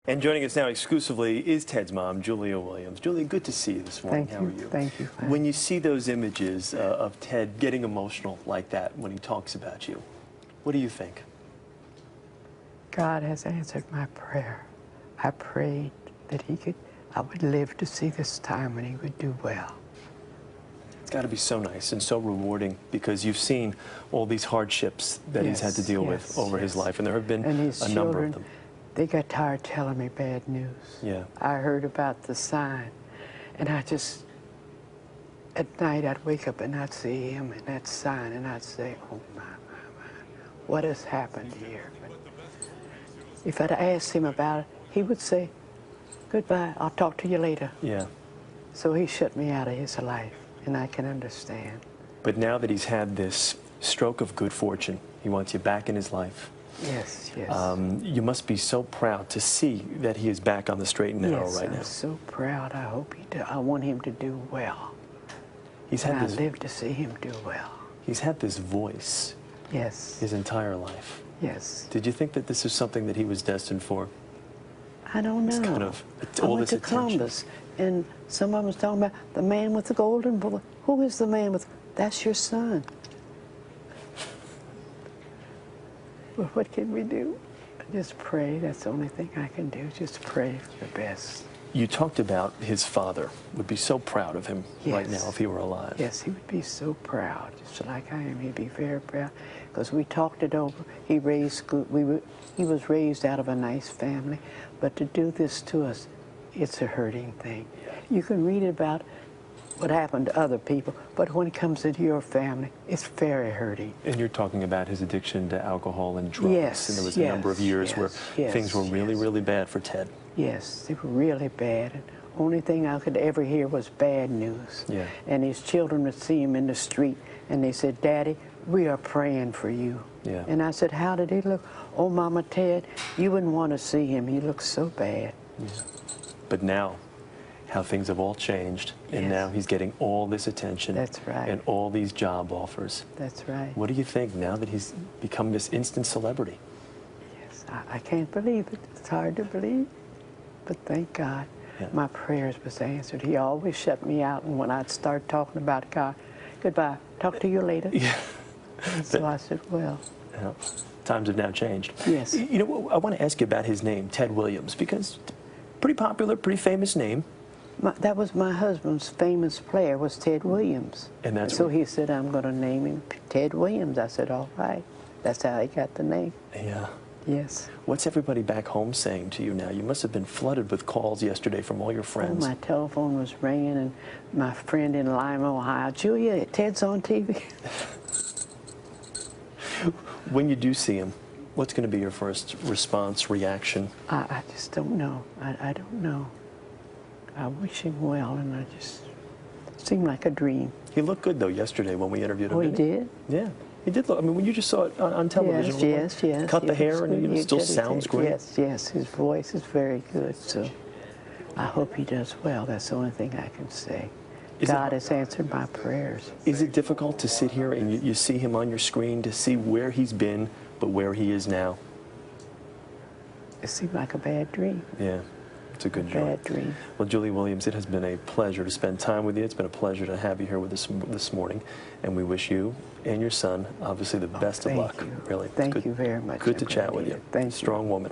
And joining us now exclusively is Ted's mom, Julia Williams. Julia, good to see you this morning. How are you? Thank you. When you see those images of Ted getting emotional like that when he talks about you, what do you think? God has answered my prayer. I prayed that I would live to see this time when he would do well. It's got to be so nice and so rewarding because you've seen all these hardships that he's had to deal with over his life, and there have been a number of them. They got tired telling me bad news. Yeah. I heard about the sign, and at night I'd wake up and I'd see him and that sign, and I'd say, oh my, what has happened here? But if I'd asked him about it, he would say, goodbye, I'll talk to you later. Yeah. So he shut me out of his life, and I can understand. But now that he's had this stroke of good fortune, he wants you back in his life. Yes, yes. You must be so proud to see that he is back on the straight and narrow right now. Yes, I'm so proud. I hope he does. I want him to do well. I live to see him do well. He's had this voice. Yes. His entire life. Yes. Did you think that this is something that he was destined for? I don't know. It's kind of I went to Columbus, and someone was talking about the man with the golden bullet. Who is the man with? That's your son. Well, what can we do? Just pray. That's the only thing I can do. Just pray for the best. You talked about his father would be so proud of him right now if he were alive. Yes, he would be so proud, just like I am. He'd be very proud because we talked it over. He was raised out of a nice family, but to do this to us, it's a hurting thing. You can read about what happened to other people, but when it comes into your family, it's very hurting. And you're talking about his addiction to alcohol and drugs. Yes, and there was a number of years where things were really, really bad for Ted. Yes, they were really bad. And only thing I could ever hear was bad news. Yeah. And his children would see him in the street, and they said, Daddy, we are praying for you. Yeah. And I said, how did he look? Oh, Mama Ted, you wouldn't want to see him. He looks so bad. Yeah. But now, how things have all changed, and now he's getting all this attention. That's right. And all these job offers. That's right. What do you think now that he's become this instant celebrity? Yes, I can't believe it. It's hard to believe, but thank God. Yeah. My prayers was answered. He always shut me out, and when I'd start talking about God, goodbye, talk to you later. Yeah. So I said, well. Yeah. Times have now changed. Yes. You know, I want to ask you about his name, Ted Williams, because pretty popular, pretty famous name. That was my husband's famous player, was Ted Williams. And so he said, I'm going to name him Ted Williams. I said, all right. That's how he got the name. Yeah. Yes. What's everybody back home saying to you now? You must have been flooded with calls yesterday from all your friends. Oh, my telephone was ringing, and my friend in Lima, Ohio, Julia, Ted's on TV. When you do see him, what's going to be your first response, reaction? I just don't know. I don't know. I wish him well, and it seemed like a dream. He looked good, though, yesterday when we interviewed him. Oh, he did? Yeah, he did look. I mean, when you just saw it on television, yes. Cut the hair, and it still sounds great. Yes, his voice is very good, so I hope he does well. That's the only thing I can say. God has answered my prayers. Is it difficult to sit here and you see him on your screen, to see where he's been, but where he is now? It seemed like a bad dream. Yeah. It's a good job. Bad dream. Well, Julie Williams, it has been a pleasure to spend time with you. It's been a pleasure to have you here with us this morning, and we wish you and your son, obviously, the best of luck. Thank you. Really. Thank you very much. Good to chat with you. Thank you. Strong woman.